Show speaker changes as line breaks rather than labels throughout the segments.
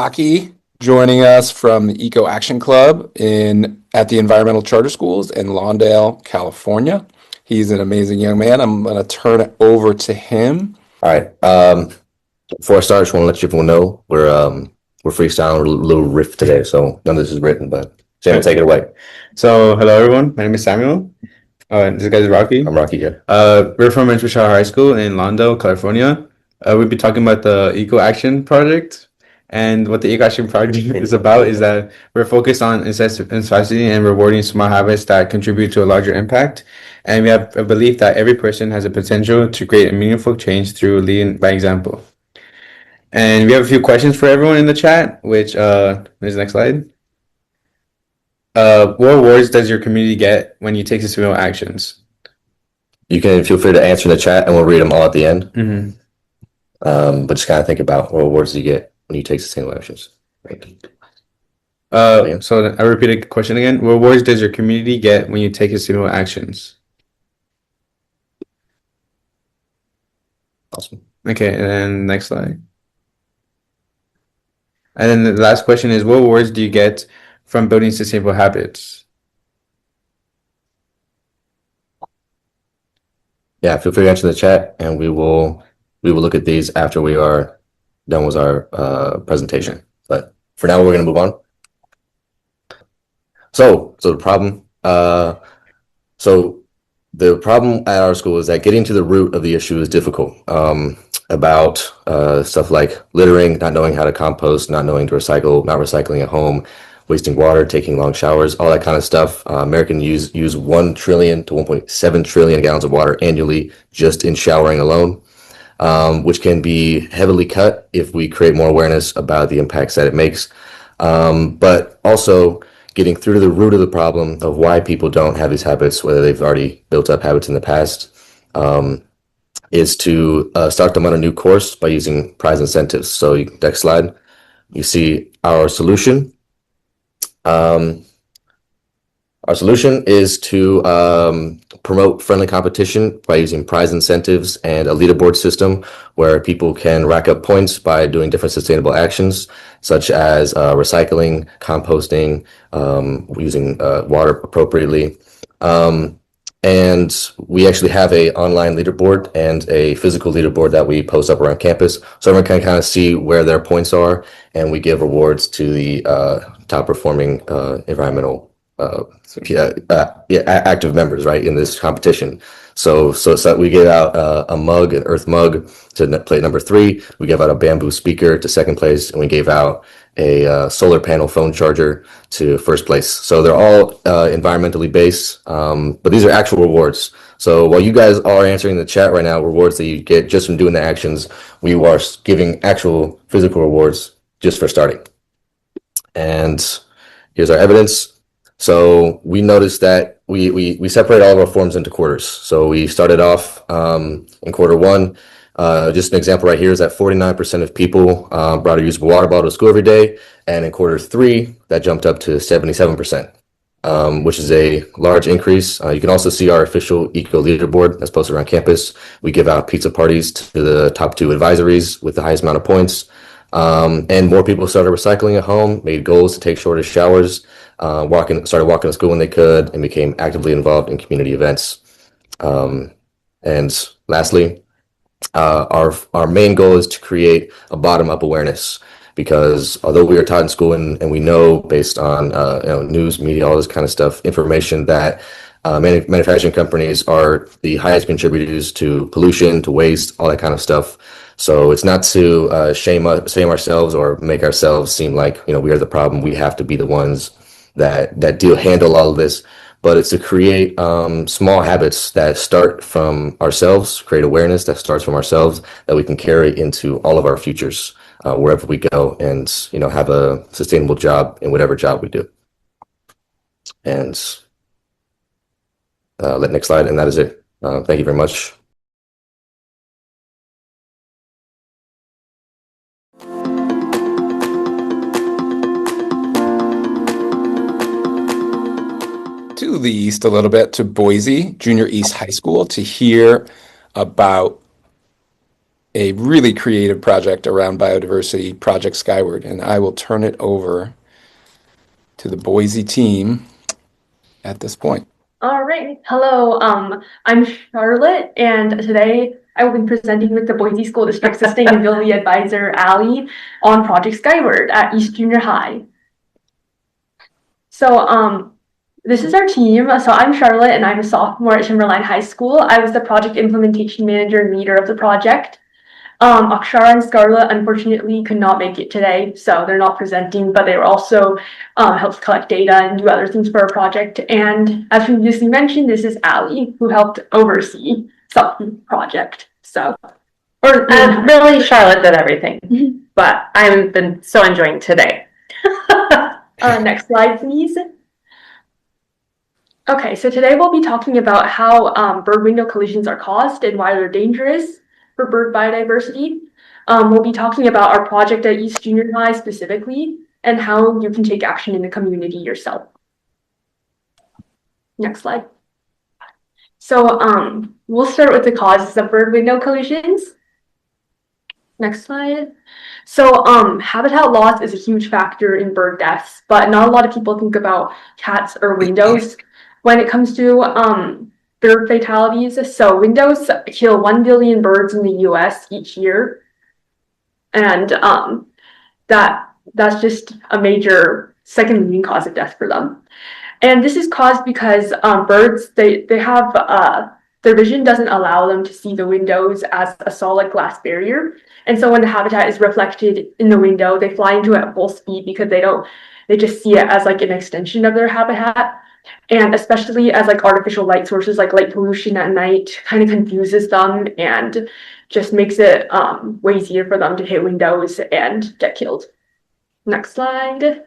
Rocky joining us from the Eco Action Club at the Environmental Charter Schools in Lawndale, California. He's an amazing young man. I'm going to turn it over to him.
All right. Before I start, I just want to let you everyone know we're freestyling a little riff today, so none of this is written, but Sam will take it away.
So, hello everyone. My name is Samuel. This guy is Rocky.
I'm Rocky here.
We're from Renewable High School in Lawndale, California. We'll be talking about the Eco Action Project. And what the Eco Action Project is about is that we're focused on incentivizing and rewarding small habits that contribute to a larger impact. And we have a belief that every person has a potential to create a meaningful change through leading by example. And we have a few questions for everyone in the chat, which is the next slide. What rewards does your community get when you take sustainable actions?
You can feel free to answer in the chat, and we'll read them all at the end.
Mm-hmm.
But just kind of think about what rewards do you get when you take sustainable actions.
So I repeat the question again. What rewards does your community get when you take sustainable actions?
Awesome.
Okay, and then next slide. And then the last question is, what rewards do you get from building sustainable habits?
Yeah, feel free to answer in the chat, and we will look at these after we are done with our presentation. But for now, we're going to move on. So the problem. So the problem at our school is that getting to the root of the issue is difficult. About stuff like littering, not knowing how to compost, not knowing to recycle, not recycling at home, wasting water, taking long showers, all that kind of stuff. Americans use 1 trillion to 1.7 trillion gallons of water annually just in showering alone, which can be heavily cut if we create more awareness about the impacts that it makes. But also getting through to the root of the problem of why people don't have these habits, whether they've already built up habits in the past, is to start them on a new course by using prize incentives. So next slide, you see our solution. Our solution is to promote friendly competition by using prize incentives and a leaderboard system where people can rack up points by doing different sustainable actions, such as recycling, composting, using water appropriately. And we actually have a online leaderboard and a physical leaderboard that we post up around campus, so everyone can kind of see where their points are, and we give rewards to the top performing environmental active members, right, in this competition. So we give out a mug, an earth mug, to plate number 3. We give out a bamboo speaker to second place, and we gave out a solar panel phone charger to first place. So they're all environmentally based, but these are actual rewards. So while you guys are answering the chat right now, rewards that you get just from doing the actions, we are giving actual physical rewards just for starting. And here's our evidence. So we noticed that we separate all of our forms into quarters. So we started off in quarter 1. Just an example right here is that 49% of people brought a usable water bottle to school every day. And in quarter 3, that jumped up to 77%, which is a large increase. You can also see our official eco leaderboard that's posted around campus. We give out pizza parties to the top 2 advisories with the highest amount of points. And more people started recycling at home, made goals to take shorter showers, started walking to school when they could, and became actively involved in community events. And lastly, our main goal is to create a bottom-up awareness, because although we are taught in school and we know based on news, media, all this kind of stuff, information that manufacturing companies are the highest contributors to pollution, to waste, all that kind of stuff. So it's not to shame ourselves or make ourselves seem like we are the problem. We have to be the ones that handle all of this. But it's to create small habits that start from ourselves, create awareness that starts from ourselves, that we can carry into all of our futures, wherever we go, and have a sustainable job in whatever job we do. And next slide, and that is it. Thank you very much.
To the east a little bit, to Boise Junior East High School, to hear about a really creative project around biodiversity, Project Skyward. And I will turn it over to the Boise team at this point.
All right. Hello. I'm Charlotte, and today I will be presenting with the Boise School District Sustainability Advisor, Allie, on Project Skyward at East Junior High. So, this is our team. So I'm Charlotte, and I'm a sophomore at Timberline High School. I was the project implementation manager and leader of the project. Akshara and Scarlett unfortunately could not make it today, so they're not presenting, but they were also helped collect data and do other things for our project. And as previously mentioned, this is Allie, who helped oversee some project. So,
really, Charlotte did everything, but I've been so enjoying today.
Next slide, please. Okay, so today we'll be talking about how bird window collisions are caused and why they're dangerous for bird biodiversity. We'll be talking about our project at East Junior High specifically and how you can take action in the community yourself. Next slide. So we'll start with the causes of bird window collisions. Next slide. So habitat loss is a huge factor in bird deaths, but not a lot of people think about cats or windows when it comes to bird fatalities. So windows kill 1 billion birds in the US each year. And that's just a major second leading cause of death for them. And this is caused because birds, they have, their vision doesn't allow them to see the windows as a solid glass barrier. And so when the habitat is reflected in the window, they fly into it at full speed because they just see it as like an extension of their habitat. And especially as like artificial light sources like light pollution at night kind of confuses them and just makes it way easier for them to hit windows and get killed. Next slide.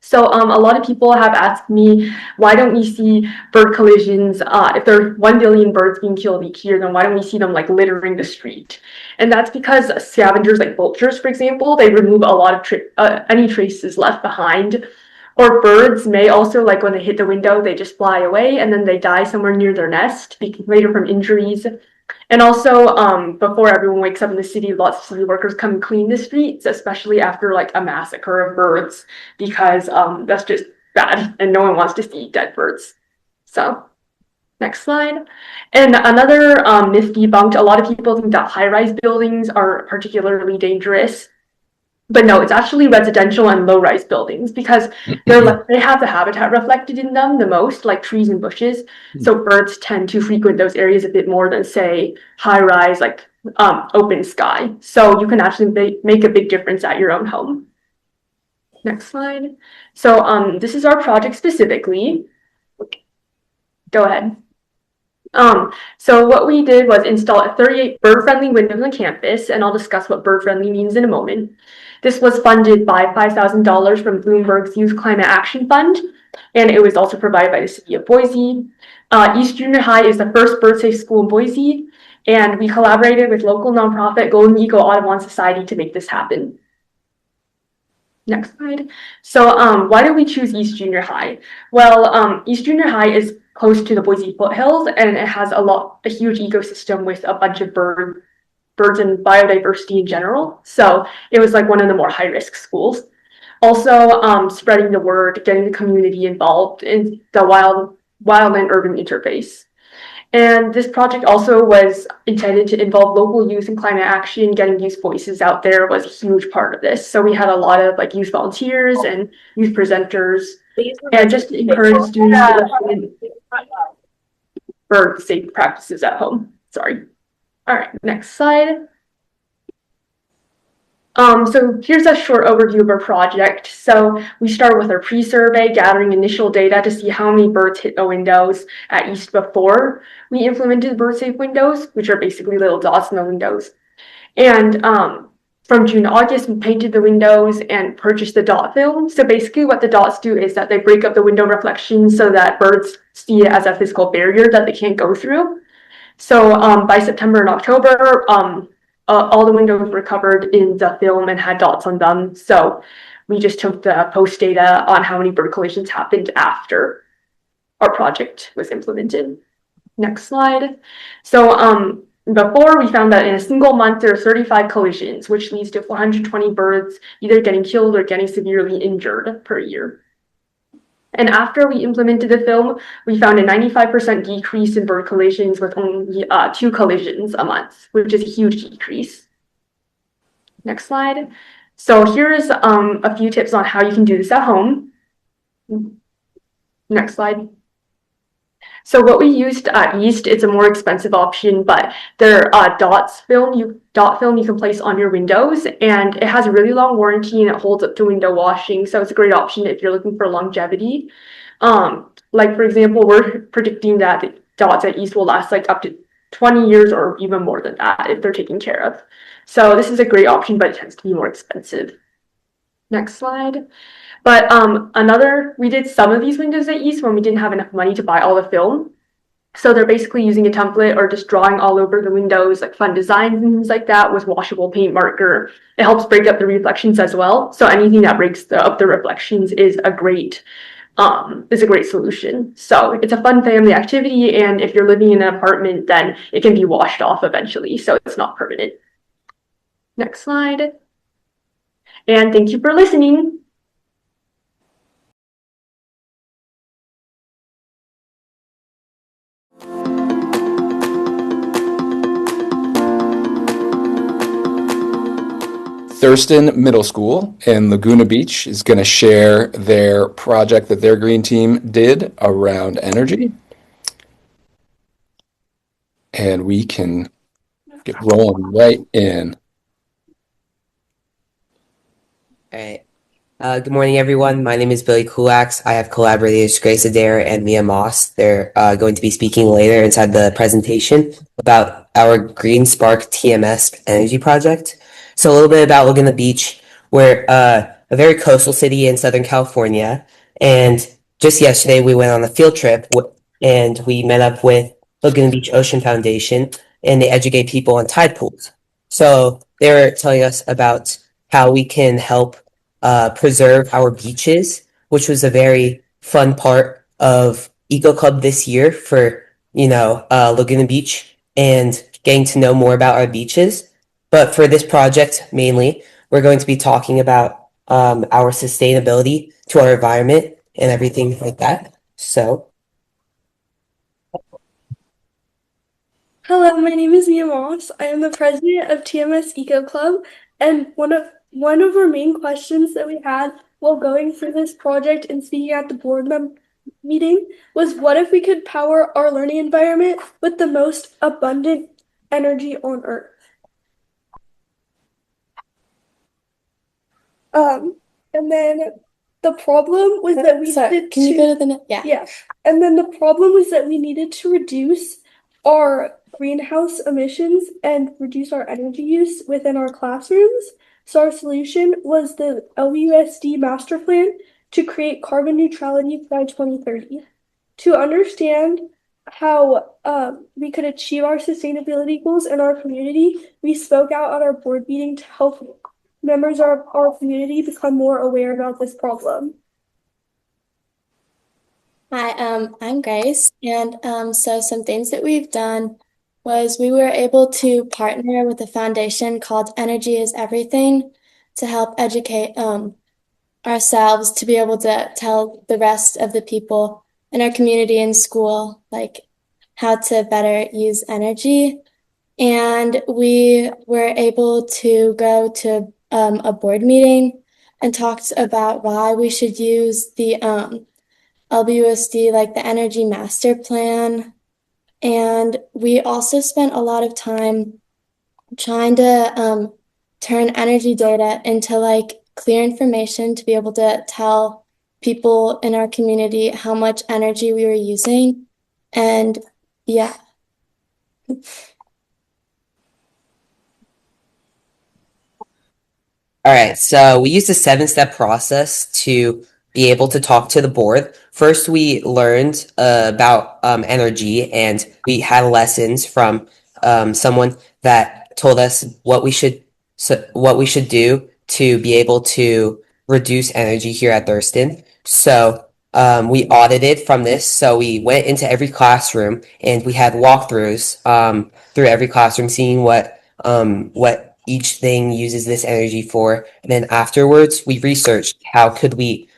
So a lot of people have asked me, why don't we see bird collisions? If there are 1 billion birds being killed each year, then why don't we see them like littering the street? And that's because scavengers like vultures, for example, they remove a lot of any traces left behind. Or birds may also, like when they hit the window, they just fly away and then they die somewhere near their nest, later from injuries. And also, before everyone wakes up in the city, lots of city workers come and clean the streets, especially after like a massacre of birds, because that's just bad and no one wants to see dead birds. So, next slide. And another myth debunked, a lot of people think that high-rise buildings are particularly dangerous. But no, it's actually residential and low-rise buildings because they have the habitat reflected in them the most, like trees and bushes. So birds tend to frequent those areas a bit more than, say, high-rise, like open sky. So you can actually make a big difference at your own home. Next slide. So this is our project specifically. Go ahead. So what we did was install 38 bird-friendly windows on campus, and I'll discuss what bird-friendly means in a moment. This was funded by $5,000 from Bloomberg's Youth Climate Action Fund, and it was also provided by the city of Boise. East Junior High is the first bird-safe school in Boise, and we collaborated with local nonprofit Golden Eagle Audubon Society to make this happen. Next slide. So why did we choose East Junior High? Well, East Junior High is close to the Boise foothills, and it has a huge ecosystem with a bunch of birds and biodiversity in general. So it was like one of the more high-risk schools. Also, spreading the word, getting the community involved in the wild and urban interface. And this project also was intended to involve local youth in climate action. Getting youth voices out there was a huge part of this. So we had a lot of like youth volunteers and youth presenters, and just to encourage students to implement bird safe practices at home. Sorry. All right, next slide. So here's a short overview of our project. So we started with our pre-survey, gathering initial data to see how many birds hit the windows at East before we implemented bird safe windows, which are basically little dots in the windows. And from June to August, we painted the windows and purchased the dot film. So basically what the dots do is that they break up the window reflections so that birds see it as a physical barrier that they can't go through. So by September and October, all the windows were covered in the film and had dots on them. So we just took the post data on how many bird collisions happened after our project was implemented. Next slide. So Before, we found that in a single month, there are 35 collisions, which leads to 420 birds either getting killed or getting severely injured per year. And after we implemented the film, we found a 95% decrease in bird collisions with only 2 collisions a month, which is a huge decrease. Next slide. So here's a few tips on how you can do this at home. Next slide. So what we used at East, it's a more expensive option, but they're dot film you can place on your windows, and it has a really long warranty and it holds up to window washing. So it's a great option if you're looking for longevity. Like for example, we're predicting that the dots at East will last like up to 20 years or even more than that if they're taken care of. So this is a great option, but it tends to be more expensive. Next slide. But we did some of these windows at East when we didn't have enough money to buy all the film. So they're basically using a template or just drawing all over the windows, like fun designs and things like that with washable paint marker. It helps break up the reflections as well. So anything that breaks up the reflections is a great solution. So it's a fun family activity, and if you're living in an apartment, then it can be washed off eventually, so it's not permanent. Next slide. And thank you for listening.
Thurston Middle School in Laguna Beach is going to share their project that their green team did around energy. And we can get rolling right in.
All right. Good morning, everyone. My name is Billy Kulaks. I have collaborators Grace Adair and Mia Moss. They're going to be speaking later inside the presentation about our Green Spark TMS energy project. So a little bit about Laguna Beach. We're a very coastal city in Southern California. And just yesterday, we went on a field trip and we met up with Laguna Beach Ocean Foundation, and they educate people on tide pools. So they were telling us about how we can help preserve our beaches, which was a very fun part of Eco Club this year for, Laguna Beach and getting to know more about our beaches. But for this project, mainly, we're going to be talking about our sustainability to our environment and everything like that. So.
Hello, my name is Mia Moss. I am the president of TMS Eco Club, and one of our main questions that we had while going through this project and speaking at the board meeting was, what if we could power our learning environment with the most abundant energy on Earth? And then the problem was that we needed
Can you go to the next? Yeah.
Yeah. And then the problem was that we needed to reduce our greenhouse emissions and reduce our energy use within our classrooms. So our solution was the LUSD master plan to create carbon neutrality by 2030. To understand how we could achieve our sustainability goals in our community, we spoke out at our board meeting to help members of our community become more aware about this problem.
Hi, I'm Grace, and so some things that we've done was we were able to partner with a foundation called Energy is Everything to help educate ourselves to be able to tell the rest of the people in our community and school like how to better use energy. And we were able to go to a board meeting and talked about why we should use the LBUSD, like the Energy Master Plan. And we also spent a lot of time trying to turn energy data into like clear information to be able to tell people in our community how much energy we were using. And yeah.
All right, so we used a 7-step process to be able to talk to the board. First, we learned about energy, and we had lessons from someone that told us what we should do to be able to reduce energy here at Thurston. So we audited from this. So we went into every classroom and we had walkthroughs through every classroom, seeing what each thing uses this energy for. And then afterwards, we researched how could we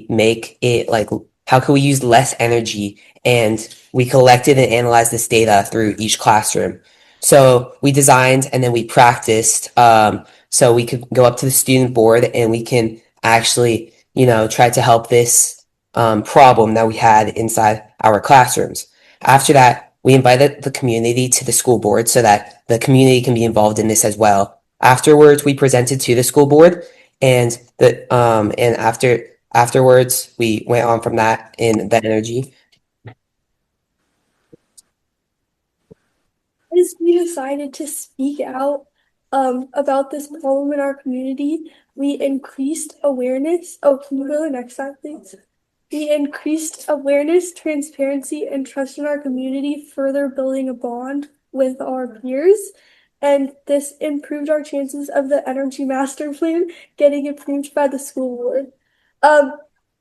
make it like how could we use less energy, and we collected and analyzed this data through each classroom. So we designed and then we practiced so we could go up to the student board and we can actually try to help this problem that we had inside our classrooms. After that, we invited the community to the school board so that the community can be involved in this as well. Afterwards, we presented to the school board, and afterwards we went on from that in the energy.
As we decided to speak out about this problem in our community, we increased awareness. Oh, can you go to the next slide, please? We increased awareness, transparency, and trust in our community, further building a bond with our peers. And this improved our chances of the energy master plan getting approved by the school board.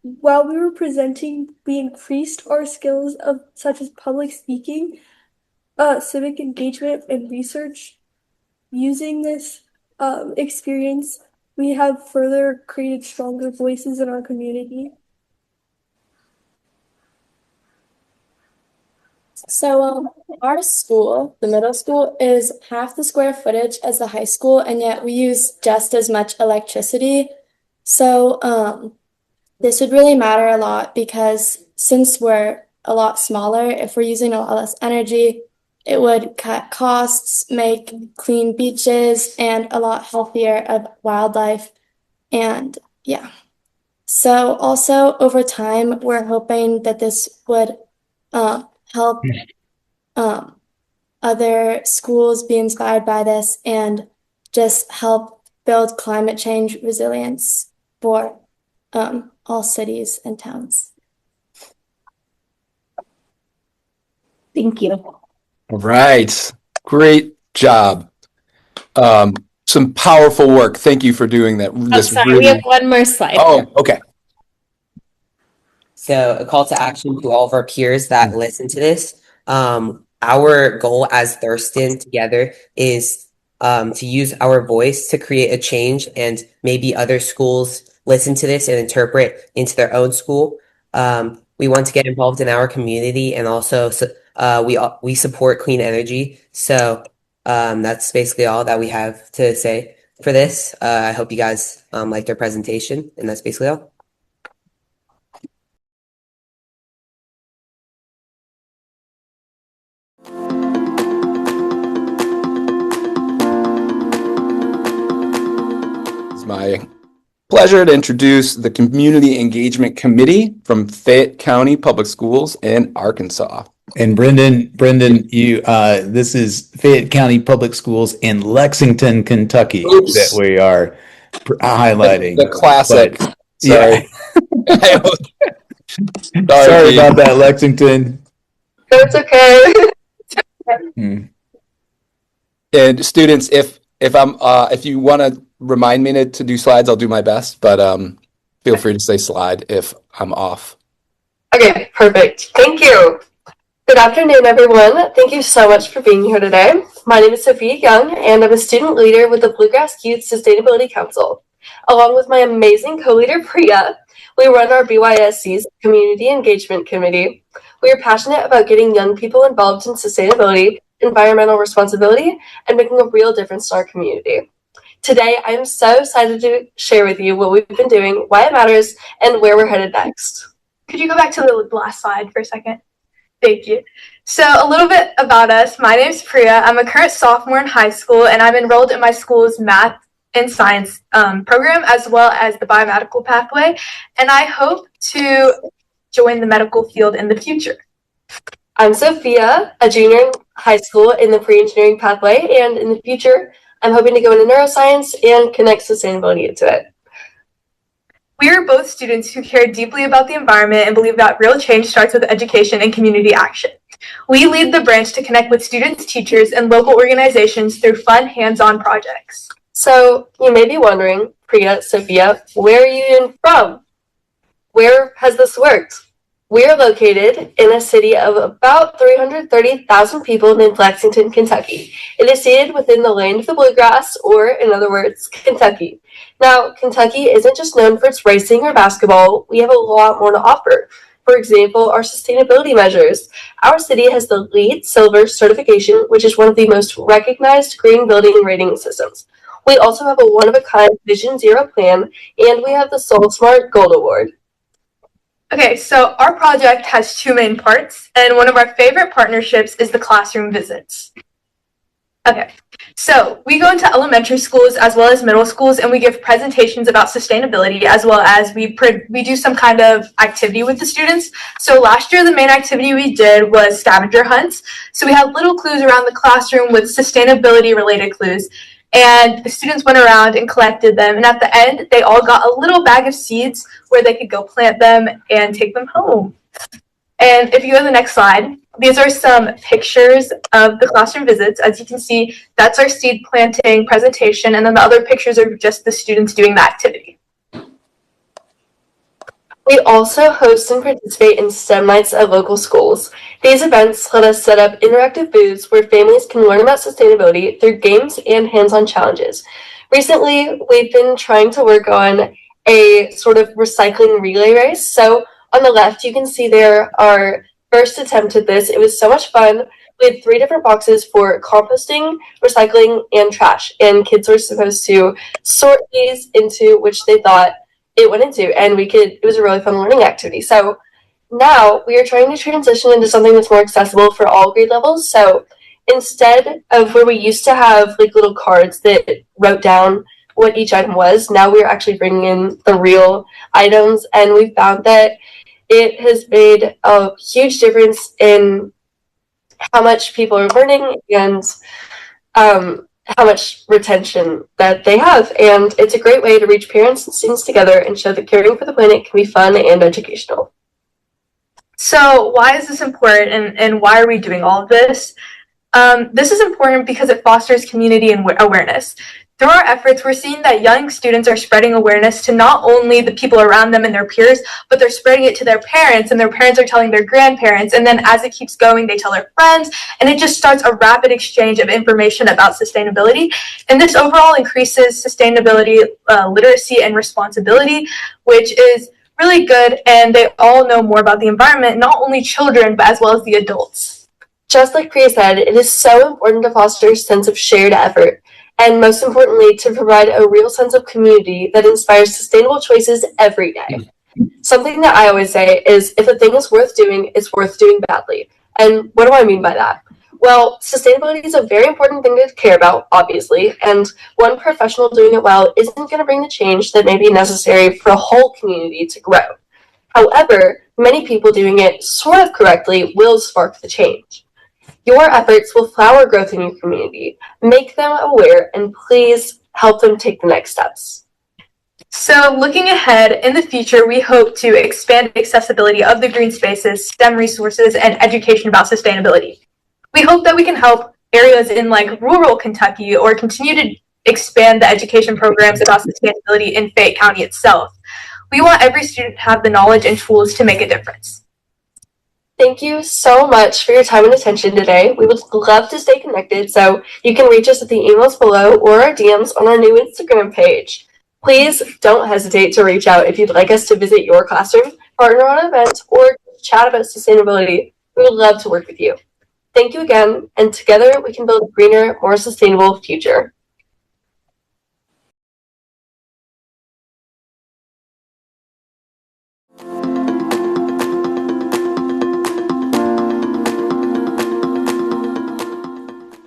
While we were presenting, we increased our skills of such as public speaking, civic engagement, and research. Using this experience, we have further created stronger voices in our community.
So our school, the middle school, is half the square footage as the high school, and yet we use just as much electricity. So this would really matter a lot because since we're a lot smaller, if we're using a lot less energy, it would cut costs, make clean beaches, and a lot healthier of wildlife. And yeah. So also over time, we're hoping that this would help other schools be inspired by this and just help build climate change resilience for all cities and towns.
Thank you.
All right. Great job. Some powerful work. Thank you for doing that.
We have one more slide.
Oh, okay.
So a call to action to all of our peers that listen to this. Our goal as Thurston together is to use our voice to create a change, and maybe other schools listen to this and interpret into their own school. We want to get involved in our community, and also we support clean energy. So that's basically all that we have to say for this. I hope you guys liked our presentation, and that's basically all.
It's my pleasure to introduce the Community Engagement Committee from Fayette County Public Schools in Arkansas.
And Brendan, you, this is Fayette County Public Schools in Lexington, Kentucky,
Oops.
that we are highlighting.
The classic.
But,
Sorry.
yeah. Sorry about that, Lexington.
It's okay.
And students, if you want to remind me to do slides, I'll do my best, but feel free to say slide if I'm off.
Okay, perfect. Thank you. Good afternoon, everyone. Thank you so much for being here today. My name is Sophia Young, and I'm a student leader with the Bluegrass Youth Sustainability Council. Along with my amazing co-leader, Priya, we run our BYSC's Community Engagement Committee. We are passionate about getting young people involved in sustainability, environmental responsibility, and making a real difference in our community. Today, I am so excited to share with you what we've been doing, why it matters, and where we're headed next.
Could you go back to the last slide for a second? Thank you. So a little bit about us. My name is Priya. I'm a current sophomore in high school, and I'm enrolled in my school's math and science program, as well as the biomedical pathway. And I hope to join the medical field in the future.
I'm Sophia, a junior in high school in the pre-engineering pathway, and in the future, I'm hoping to go into neuroscience and connect sustainability into it.
We are both students who care deeply about the environment and believe that real change starts with education and community action. We lead the branch to connect with students, teachers, and local organizations through fun, hands-on projects.
So you may be wondering, Priya, Sophia, where are you from? Where has this worked? We are located in a city of about 330,000 people named Lexington, Kentucky. It is seated within the land of the bluegrass, or in other words, Kentucky. Now, Kentucky isn't just known for its racing or basketball. We have a lot more to offer. For example, our sustainability measures. Our city has the LEED Silver certification, which is one of the most recognized green building rating systems. We also have a one-of-a-kind Vision Zero plan, and we have the Soul Smart Gold Award.
Okay, so our project has two main parts, and one of our favorite partnerships is the classroom visits. Okay, so we go into elementary schools as well as middle schools, and we give presentations about sustainability, as well as we do some kind of activity with the students. So last year, the main activity we did was scavenger hunts. So we had little clues around the classroom with sustainability related clues. And the students went around and collected them. And at the end, they all got a little bag of seeds where they could go plant them and take them home. And if you go to the next slide, these are some pictures of the classroom visits. As you can see, that's our seed planting presentation. And then the other pictures are just the students doing the activity.
We also host and participate in STEM nights at local schools. These events let us set up interactive booths where families can learn about sustainability through games and hands-on challenges. Recently, we've been trying to work on a sort of recycling relay race. So on the left, you can see there our first attempt at this. It was so much fun. We had 3 different boxes for composting, recycling, and trash. And kids were supposed to sort these into which they thought it went into, and it was a really fun learning activity. So now we are trying to transition into something that's more accessible for all grade levels. So instead of where we used to have like little cards that wrote down what each item was, now we're actually bringing in the real items, and we found that it has made a huge difference in how much people are learning and how much retention that they have. And it's a great way to reach parents and students together and show that caring for the planet can be fun and educational.
So why is this important, and why are we doing all of this? This is important because it fosters community and awareness. Through our efforts, we're seeing that young students are spreading awareness to not only the people around them and their peers, but they're spreading it to their parents, and their parents are telling their grandparents. And then as it keeps going, they tell their friends, and it just starts a rapid exchange of information about sustainability. And this overall increases sustainability literacy and responsibility, which is really good. And they all know more about the environment, not only children, but as well as the adults.
Just like Priya said, it is so important to foster a sense of shared effort. And most importantly, to provide a real sense of community that inspires sustainable choices every day. Something that I always say is, if a thing is worth doing, it's worth doing badly. And what do I mean by that? Well, sustainability is a very important thing to care about, obviously, and one professional doing it well isn't going to bring the change that may be necessary for a whole community to grow. However, many people doing it sort of correctly will spark the change. Your efforts will flower growth in your community. Make them aware, and please help them take the next steps.
So looking ahead, in the future, we hope to expand accessibility of the green spaces, STEM resources, and education about sustainability. We hope that we can help areas in like rural Kentucky, or continue to expand the education programs about sustainability in Fayette County itself. We want every student to have the knowledge and tools to make a difference.
Thank you so much for your time and attention today. We would love to stay connected, so you can reach us at the emails below or our DMs on our new Instagram page. Please don't hesitate to reach out if you'd like us to visit your classroom, partner on events, or chat about sustainability. We would love to work with you. Thank you again, and together we can build a greener, more sustainable future.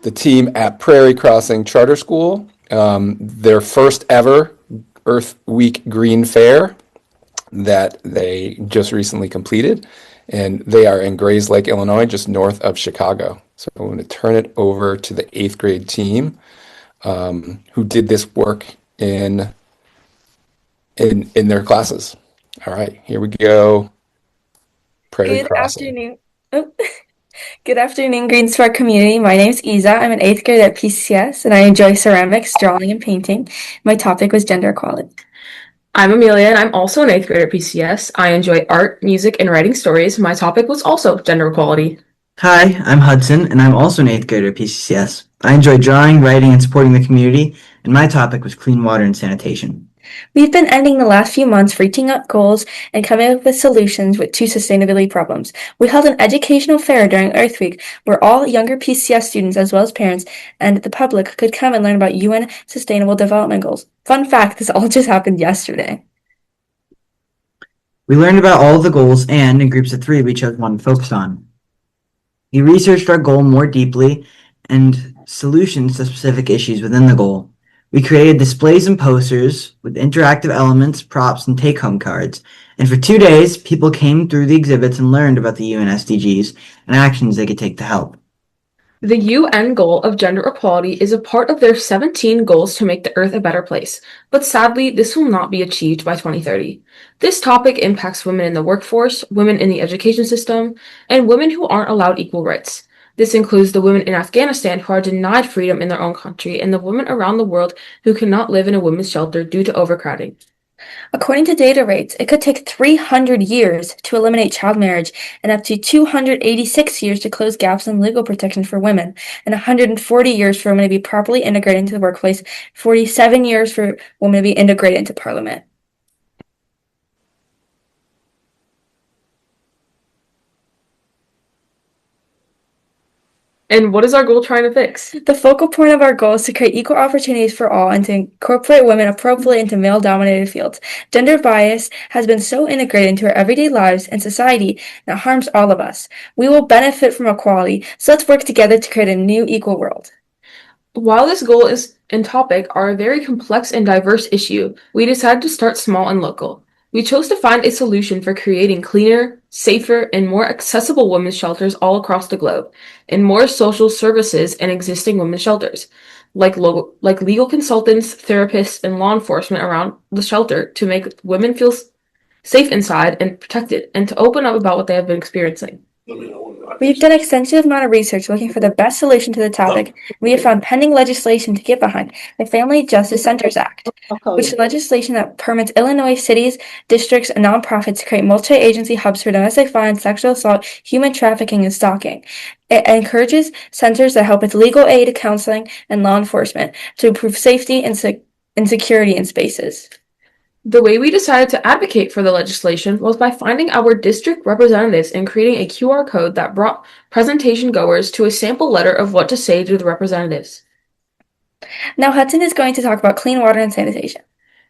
The team at Prairie Crossing Charter School, their first ever Earth Week Green Fair that they just recently completed. And they are in Grays Lake, Illinois, just north of Chicago. So I'm going to turn it over to the 8th grade team who did this work in their classes. All right, here we go. Prairie Crossing.
Afternoon. Oh. Good afternoon, Green Spark community. My name is Isa. I'm in 8th grade at PCS, and I enjoy ceramics, drawing, and painting. My topic was gender equality.
I'm Amelia, and I'm also an 8th grader at PCS. I enjoy art, music, and writing stories. My topic was also gender equality.
Hi, I'm Hudson, and I'm also an 8th grader at PCCS. I enjoy drawing, writing, and supporting the community, and my topic was clean water and sanitation.
We've been ending the last few months reaching up goals and coming up with solutions to sustainability problems. We held an educational fair during Earth Week where all younger PCS students, as well as parents and the public, could come and learn about UN Sustainable Development Goals. Fun fact, this all just happened yesterday.
We learned about all of the goals, and in groups of 3, we chose one to focus on. We researched our goal more deeply and solutions to specific issues within the goal. We created displays and posters with interactive elements, props, and take-home cards. And for 2 days, people came through the exhibits and learned about the UN SDGs and actions they could take to help.
The UN goal of gender equality is a part of their 17 goals to make the Earth a better place, but sadly, this will not be achieved by 2030. This topic impacts women in the workforce, women in the education system, and women who aren't allowed equal rights. This includes the women in Afghanistan who are denied freedom in their own country and the women around the world who cannot live in a women's shelter due to overcrowding.
According to data rates, it could take 300 years to eliminate child marriage and up to 286 years to close gaps in legal protection for women, and 140 years for women to be properly integrated into the workplace, 47 years for women to be integrated into parliament.
And what is our goal trying to fix?
The focal point of our goal is to create equal opportunities for all and to incorporate women appropriately into male-dominated fields. Gender bias has been so integrated into our everyday lives and society that it harms all of us. We will benefit from equality, so let's work together to create a new equal world.
While this goal and topic are a very complex and diverse issue, we decided to start small and local. We chose to find a solution for creating cleaner, safer, and more accessible women's shelters all across the globe, and more social services in existing women's shelters, like legal consultants, therapists, and law enforcement around the shelter to make women feel safe inside and protected, and to open up about what they have been experiencing.
We've done an extensive amount of research looking for the best solution to the topic. We have found pending legislation to get behind, the Family Justice Centers Act, which is legislation that permits Illinois cities, districts, and nonprofits to create multi-agency hubs for domestic violence, sexual assault, human trafficking, and stalking. It encourages centers that help with legal aid, counseling, and law enforcement to improve safety and security in spaces.
The way we decided to advocate for the legislation was by finding our district representatives and creating a QR code that brought presentation goers to a sample letter of what to say to the representatives.
Now Hudson is going to talk about clean water and sanitation.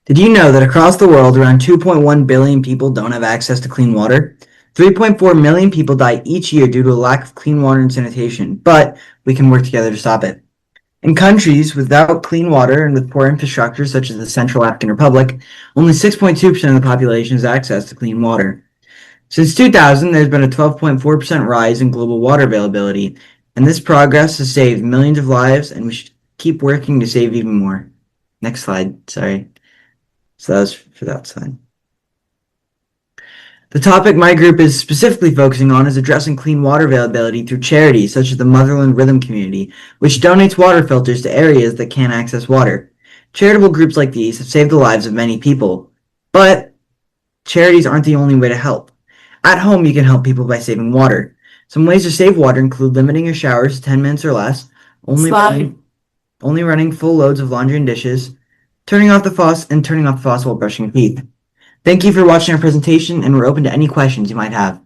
Did you know that across the world, around 2.1 billion people don't have access to clean water? 3.4 million people die each year due to a lack of clean water and sanitation, but we can work together to stop it. In countries without clean water and with poor infrastructure, such as the Central African Republic, only 6.2% of the population has access to clean water. Since 2000, there's been a 12.4% rise in global water availability, and this progress has saved millions of lives, and we should keep working to save even more. Next slide, sorry. So that was for that slide. The topic my group is specifically focusing on is addressing clean water availability through charities such as the Motherland Rhythm Community, which donates water filters to areas that can't access water. Charitable groups like these have saved the lives of many people, but charities aren't the only way to help. At home, you can help people by saving water. Some ways to save water include limiting your showers to 10 minutes or less, only running full loads of laundry and dishes, turning off the faucet while brushing your teeth. Thank you for watching our presentation, and we're open to any questions you might have.